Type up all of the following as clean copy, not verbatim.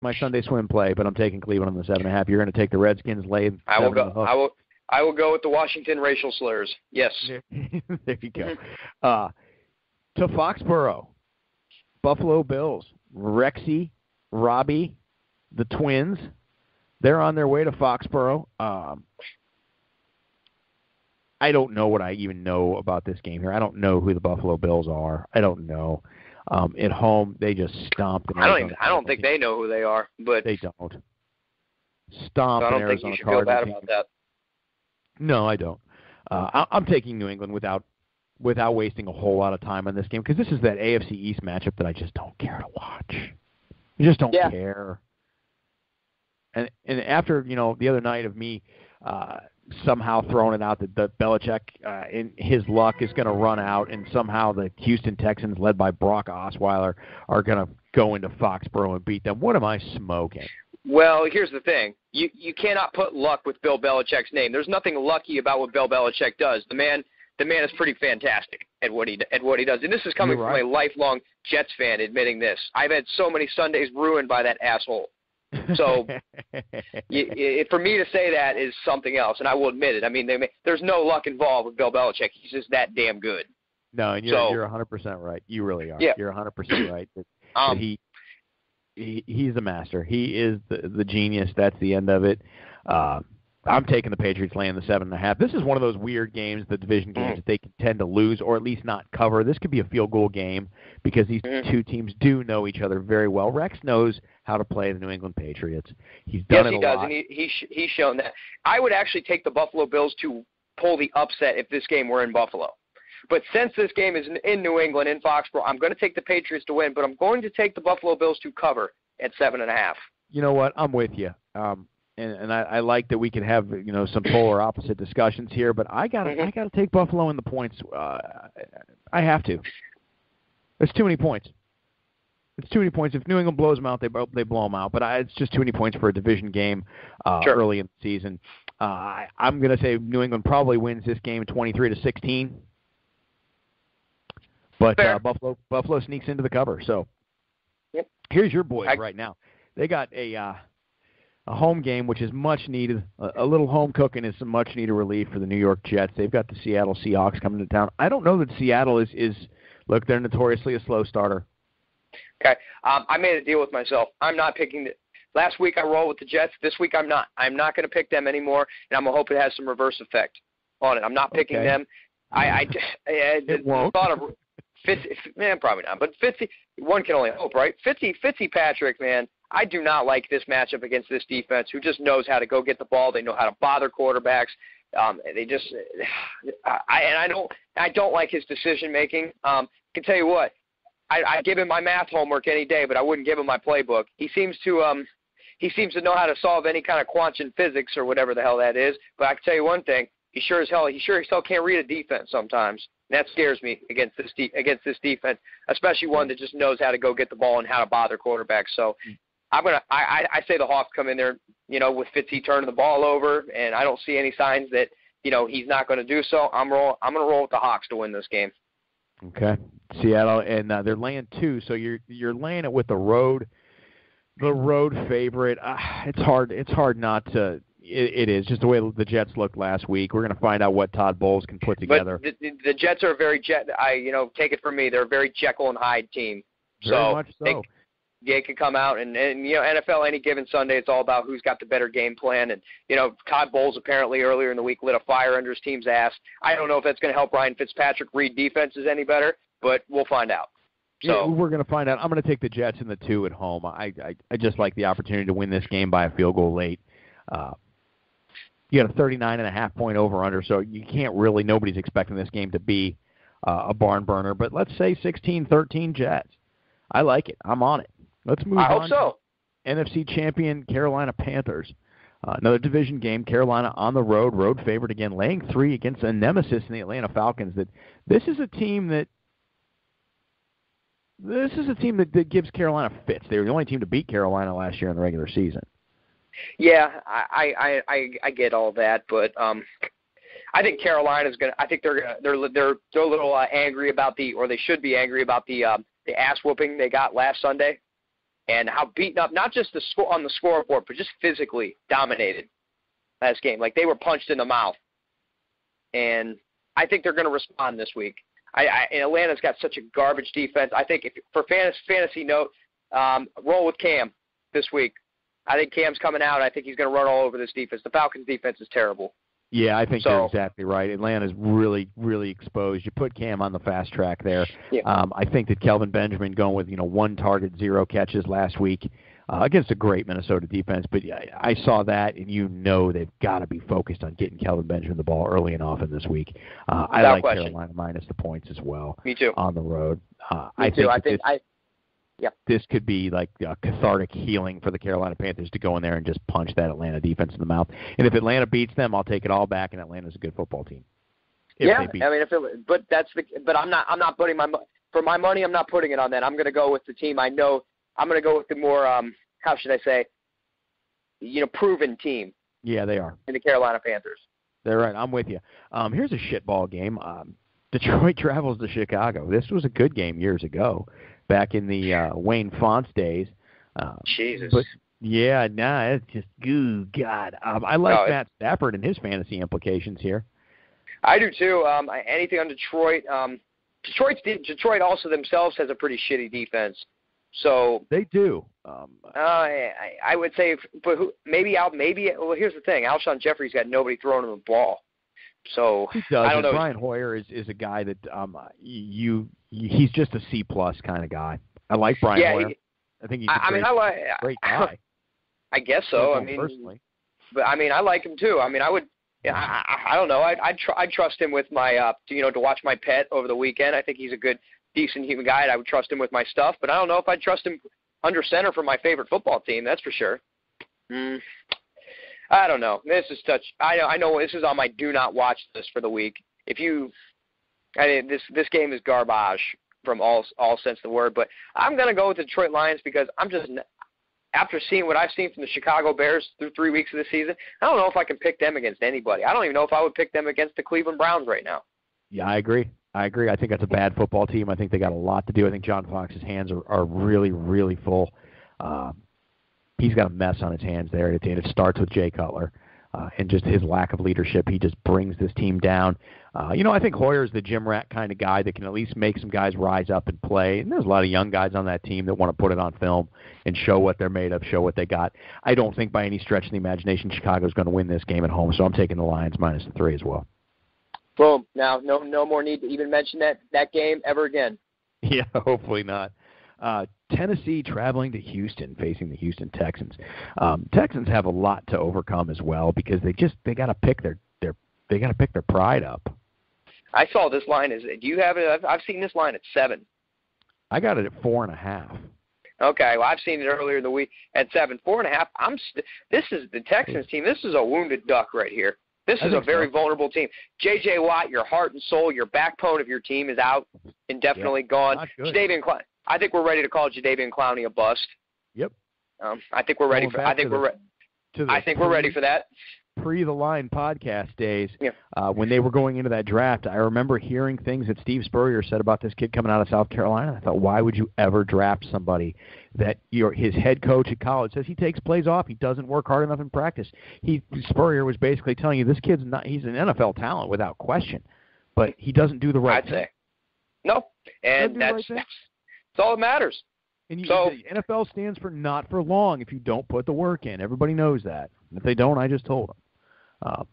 my Sunday swim play, but I'm taking Cleveland on the 7.5. You're going to take the Redskins late. I will go. I will go with the Washington racial slurs. Yes. There you go. To Foxborough, Buffalo Bills, Rexy, Robbie, the Twins. They're on their way to Foxborough. I don't know what I even know about this game here. I don't know who the Buffalo Bills are. I don't know. At home, they just stomped. I don't think they know who they are, but they don't. Stomped. So I don't an think Arizona you should Cardinals feel bad team. about that. No, I don't. I'm taking New England without wasting a whole lot of time on this game because this is that AFC East matchup that I just don't care to watch. I just don't care. And after the other night of me somehow throwing it out that Belichick in his luck is going to run out, and somehow the Houston Texans, led by Brock Osweiler, are going to go into Foxborough and beat them. What am I smoking? Well, here's the thing. You cannot put luck with Bill Belichick's name. There's nothing lucky about what Bill Belichick does. The man is pretty fantastic at what he does. And this is coming from a lifelong Jets fan admitting this. I've had so many Sundays ruined by that asshole. So for me to say that is something else, and I will admit it. I mean, there's no luck involved with Bill Belichick. He's just that damn good. No, and you're 100% right. You really are. Yeah. You're 100% right. That he's the master. He is the genius. That's the end of it. I'm taking the Patriots laying the 7.5. This is one of those weird games, the division games, that they can tend to lose or at least not cover. This could be a field goal game because these two teams do know each other very well. Rex knows how to play the New England Patriots. He's done it a lot. Yes, he does, and he's shown that. I would actually take the Buffalo Bills to pull the upset if this game were in Buffalo. But since this game is in New England, in Foxborough, I'm going to take the Patriots to win, but I'm going to take the Buffalo Bills to cover at 7.5. You know what? I'm with you. And I like that we can have some polar opposite discussions here, but I gotta take Buffalo in the points. I have to. There's too many points. It's too many points. If New England blows them out, they blow them out. But it's just too many points for a division game early in the season. I'm gonna say New England probably wins this game 23-16. But Buffalo sneaks into the cover. So here's your boys right now. They got a home game, which is much needed. A little home cooking is some much needed relief for the New York Jets. They've got the Seattle Seahawks coming to town. I don't know that Seattle is look, they're notoriously a slow starter. Okay. I made a deal with myself. I'm not picking last week I rolled with the Jets. This week I'm not. I'm not going to pick them anymore, and I'm going to hope it has some reverse effect on it. I'm not picking them. It won't. Thought of probably not. But one can only hope, right? Fitzpatrick, man, I do not like this matchup against this defense, who just knows how to go get the ball. They know how to bother quarterbacks. I don't like his decision making. I can tell you what, I'd give him my math homework any day, but I wouldn't give him my playbook. He seems to know how to solve any kind of quantum physics or whatever the hell that is. But I can tell you one thing: he sure as hell can't read a defense sometimes. And that scares me against this defense, especially one that just knows how to go get the ball and how to bother quarterbacks. So I say the Hawks come in there, with Fitzy turning the ball over, and I don't see any signs that, he's not going to do so. I'm going to roll with the Hawks to win this game. Okay. Seattle, and they're laying 2, so you're laying it with the road favorite. It's hard not to. It is just the way the Jets looked last week. We're going to find out what Todd Bowles can put together. But the Jets are a very take it from me, they're a very Jekyll and Hyde team. Very much so. They can come out and NFL any given Sunday, it's all about who's got the better game plan. And Todd Bowles apparently earlier in the week lit a fire under his team's ass. I don't know if that's going to help Ryan Fitzpatrick read defenses any better, but we'll find out. So we're going to find out. I'm going to take the Jets in the 2 at home. I just like the opportunity to win this game by a field goal late. You got a 39.5 point over-under, so you can't really – nobody's expecting this game to be a barn burner. But let's say 16-13 Jets. I like it. I'm on it. Let's move on. I hope so. NFC champion Carolina Panthers. Another division game. Carolina on the road favorite again, laying 3 against a nemesis in the Atlanta Falcons. This is a team that gives Carolina fits. They were the only team to beat Carolina last year in the regular season. Yeah, I get all that, but I think Carolina's gonna. I think they're a little angry about or they should be angry about the ass whooping they got last Sunday. and how beaten up, not just on the scoreboard, but just physically dominated last game. Like, they were punched in the mouth. And I think they're going to respond this week. And Atlanta's got such a garbage defense. I think for fantasy note, roll with Cam this week. I think Cam's coming out. I think he's going to run all over this defense. The Falcons' defense is terrible. Yeah, I think you're exactly right. Atlanta's really, really exposed. You put Cam on the fast track there. Yeah. I think that Kelvin Benjamin going with 1 target, 0 catches last week against a great Minnesota defense. But I saw that, and they've got to be focused on getting Kelvin Benjamin the ball early and often this week. I like Carolina minus the points as well. Me too. On the road. Me too. I think this could be like a cathartic healing for the Carolina Panthers to go in there and just punch that Atlanta defense in the mouth. And if Atlanta beats them, I'll take it all back, and Atlanta's a good football team. But I'm not putting my money. I'm not putting it on that. I'm going to go with the team I know. I'm going to go with the more how should I say, proven team. Yeah, they are. In the Carolina Panthers. They're right. I'm with you. Here's a shitball game. Detroit travels to Chicago. This was a good game years ago, back in the Wayne Fonts days. Jesus. But it's just good God. I like Matt Stafford and his fantasy implications here. I do too. Anything on Detroit. Detroit also themselves has a pretty shitty defense. So they do. I would say, but maybe. Well, here's the thing: Alshon Jeffrey's got nobody throwing him the ball. So he does. I don't know. Brian Hoyer is a guy that he's just a C+ kind of guy. I like Brian Hoyer. I think he's a great guy. I guess so. Personally. But I like him too. I would. I don't know. I'd trust him with my to watch my pet over the weekend. I think he's a good, decent human guy. And I would trust him with my stuff. But I don't know if I'd trust him under center for my favorite football team. That's for sure. I don't know. This is I know this is on my do not watch list for the week. This game is garbage from all sense of the word. But I'm gonna go with the Detroit Lions because I'm just, after seeing what I've seen from the Chicago Bears through 3 weeks of the season, I don't know if I can pick them against anybody. I don't even know if I would pick them against the Cleveland Browns right now. Yeah, I agree. I think that's a bad football team. I think they got a lot to do. I think John Fox's hands are really, really full. He's got a mess on his hands there, and it starts with Jay Cutler and just his lack of leadership. He just brings this team down. I think Hoyer's the gym rat kind of guy that can at least make some guys rise up and play. And there's a lot of young guys on that team that want to put it on film and show what they're made of, show what they got. I don't think by any stretch of the imagination Chicago's going to win this game at home, so I'm taking the Lions minus the 3 as well. Boom. Now, no more need to even mention that game ever again. Yeah, hopefully not. Tennessee traveling to Houston, facing the Houston Texans. Texans have a lot to overcome as well because they got to pick their pride up. I saw this line. Do you have it? I've seen this line at 7. I got it at 4.5. Okay, well, I've seen it earlier in the week at 7. 4.5. This is the Texans team. This is a wounded duck right here. This is a very vulnerable team. J.J. Watt, your heart and soul, your backbone of your team is out, indefinitely gone. Jadeveon Clowney. I think we're ready to call Jadeveon Clowney a bust. Yep. I think we're ready for. I think we're ready for that. The Line podcast days, when they were going into that draft, I remember hearing things that Steve Spurrier said about this kid coming out of South Carolina. I thought, why would you ever draft somebody that his head coach at college says he takes plays off, he doesn't work hard enough in practice? Spurrier was basically telling you this kid's he's an NFL talent without question, but he doesn't do the right thing. I'd say. No, and that's all that matters. And the NFL stands for not for long if you don't put the work in. Everybody knows that. If they don't, I just told them.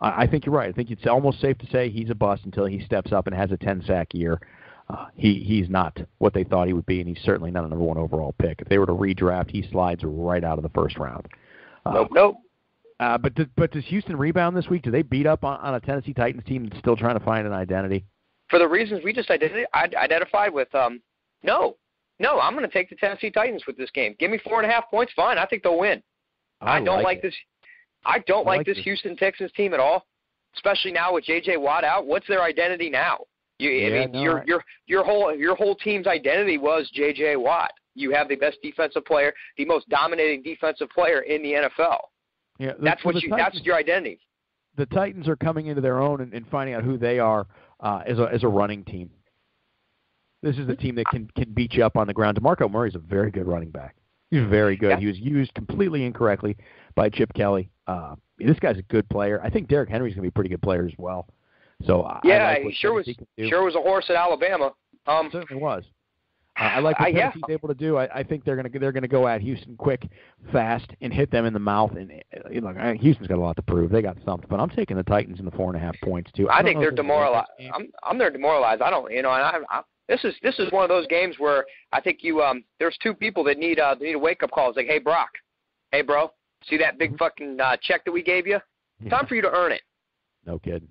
I think you're right. I think it's almost safe to say he's a bust until he steps up and has a 10-sack year. He's not what they thought he would be, and he's certainly not a number 1 overall pick. If they were to redraft, he slides right out of the first round. Nope. But does Houston rebound this week? Do they beat up on a Tennessee Titans team that's still trying to find an identity? For the reasons we just identified with, no, I'm going to take the Tennessee Titans with this game. Give me 4.5 points, fine. I think they'll win. I don't like this. I don't like this Houston Texans team at all, especially now with J.J. Watt out. What's their identity now? Your whole team's identity was J.J. Watt. You have the best defensive player, the most dominating defensive player in the NFL. Yeah, that's your identity. The Titans are coming into their own and finding out who they are as a running team. This is the team that can beat you up on the ground. DeMarco Murray's a very good running back. He's very good. Yeah. He was used completely incorrectly by Chip Kelly. This guy's a good player. I think Derrick Henry's going to be a pretty good player as well. So yeah, I like he sure was a horse at Alabama. Certainly was. I like what Tennessee's able to do. I think they're going to go at Houston quick, fast, and hit them in the mouth. And Houston's got a lot to prove. They got something, but I'm taking the Titans in the 4.5 points too. I think they're demoralized. I'm there demoralized. I don't, and this is one of those games where I think there's two people that need a wake up call. It's like, hey Brock, hey bro, see that big fucking check that we gave you? It's time for you to earn it. No kidding.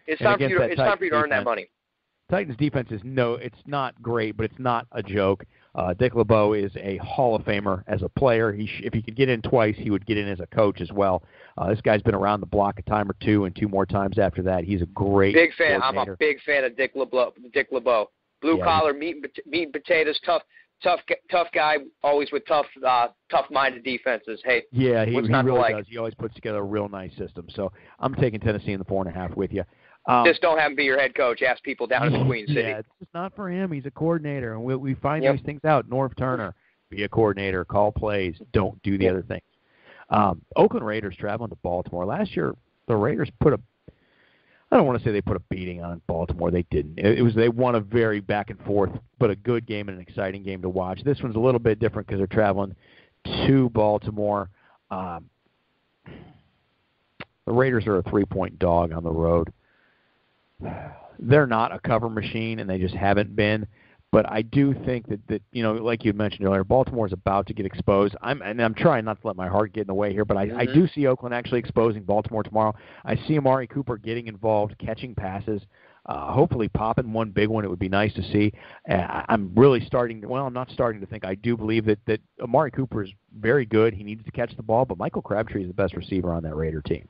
It's time for you to earn that money. Titans defense it's not great, but it's not a joke. Dick LeBeau is a Hall of Famer as a player. If he could get in twice, he would get in as a coach as well. This guy's been around the block a time or two, and 2 more times after that. He's a great big fan. I'm a big fan of Dick LeBeau. Blue collar, meat and potatoes, tough guy, always with tough-minded defenses. Hey, yeah, he really does. He always puts together a real nice system. So I'm taking Tennessee in the 4.5 with you. Just don't have him be your head coach. Ask people down in the Queen City. Yeah, it's just not for him. He's a coordinator, and we find these things out. Norv Turner, be a coordinator, call plays, don't do the other things. Oakland Raiders traveling to Baltimore. Last year, the Raiders I don't want to say they put a beating on Baltimore. They didn't. They won a very back and forth, but a good game and an exciting game to watch. This one's a little bit different because they're traveling to Baltimore. The Raiders are a 3-point dog on the road. They're not a cover machine, and they just haven't been. But I do think that like you mentioned earlier, Baltimore is about to get exposed. I'm trying not to let my heart get in the way here, but I do see Oakland actually exposing Baltimore tomorrow. I see Amari Cooper getting involved, catching passes, hopefully popping one big one. It would be nice to see. I'm really I'm not starting to think. I do believe that Amari Cooper is very good. He needs to catch the ball, but Michael Crabtree is the best receiver on that Raider team.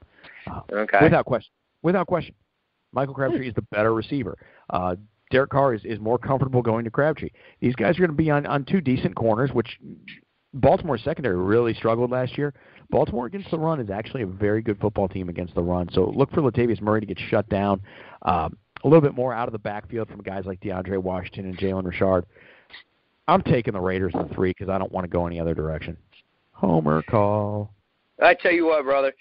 Without question. Michael Crabtree is the better receiver. Derek Carr is more comfortable going to Crabtree. These guys are going to be on 2 decent corners, which Baltimore's secondary really struggled last year. Baltimore against the run is actually a very good football team against the run. So look for Latavius Murray to get shut down a little bit more out of the backfield from guys like DeAndre Washington and Jalen Richard. I'm taking the Raiders in 3 because I don't want to go any other direction. Homer call. I tell you what, brother.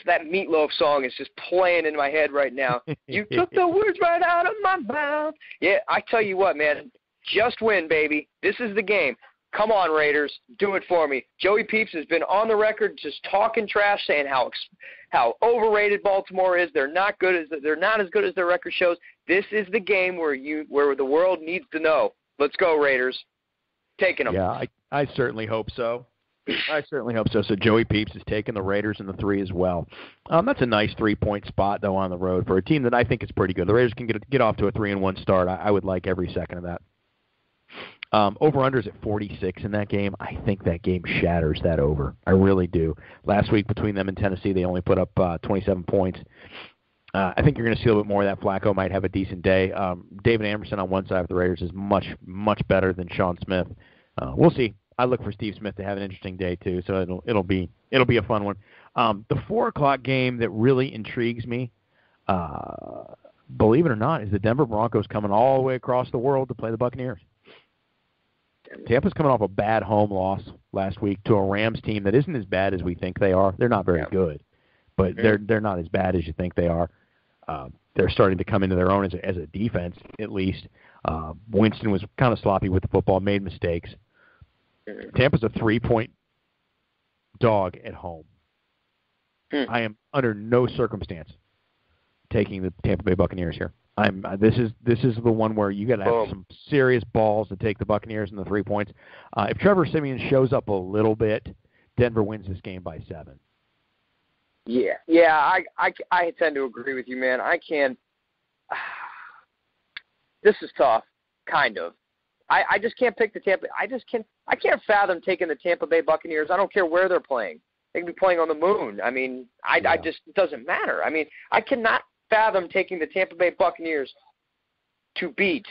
That Meatloaf song is just playing in my head right now. You took the words right out of my mouth. Yeah, I tell you what, man. Just win, baby. This is the game. Come on, Raiders. Do it for me. Joey Peeps has been on the record just talking trash, saying how overrated Baltimore is. They're not as good as their record shows. This is the game where the world needs to know. Let's go, Raiders. Taking them. Yeah, I certainly hope so. So Joey Peeps is taking the Raiders in the 3 as well. That's a nice 3-point spot, though, on the road for a team that I think is pretty good. The Raiders can get off to a 3-1 start. I would like every second of that. Over-under's at 46 in that game. I think that game shatters that over. I really do. Last week between them and Tennessee, they only put up 27 points. I think you're going to see a little bit more of that. Flacco might have a decent day. David Amerson on one side of the Raiders is much, much better than Sean Smith. We'll see. I look for Steve Smith to have an interesting day too, so it'll be a fun one. The 4:00 game that really intrigues me, believe it or not, is the Denver Broncos coming all the way across the world to play the Buccaneers. Tampa's coming off a bad home loss last week to a Rams team that isn't as bad as we think they are. They're not very good, but they're not as bad as you think they are. They're starting to come into their own as a defense, at least. Winston was kind of sloppy with the football, made mistakes. Tampa's a 3-point dog at home. I am under no circumstance taking the Tampa Bay Buccaneers here. This is the one where you got to have some serious balls to take the Buccaneers in the 3 points. If Trevor Siemian shows up a little bit, Denver wins this game by 7. Yeah, I tend to agree with you, man. I can. This is tough, kind of. I just can't pick the Tampa. I can't fathom taking the Tampa Bay Buccaneers. I don't care where they're playing. They can be playing on the moon. I mean, I just it doesn't matter. I mean, I cannot fathom taking the Tampa Bay Buccaneers to beat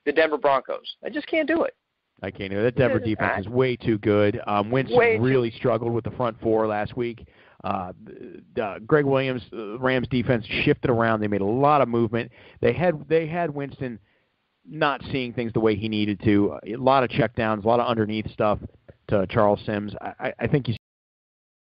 the Denver Broncos. I just can't do it. I can't do it. That Denver defense is way too good. Winston really struggled with the front 4 last week. Greg Williams, Rams defense shifted around. They made a lot of movement. They had Winston not seeing things the way he needed to. A lot of checkdowns, a lot of underneath stuff to Charles Sims. I think he's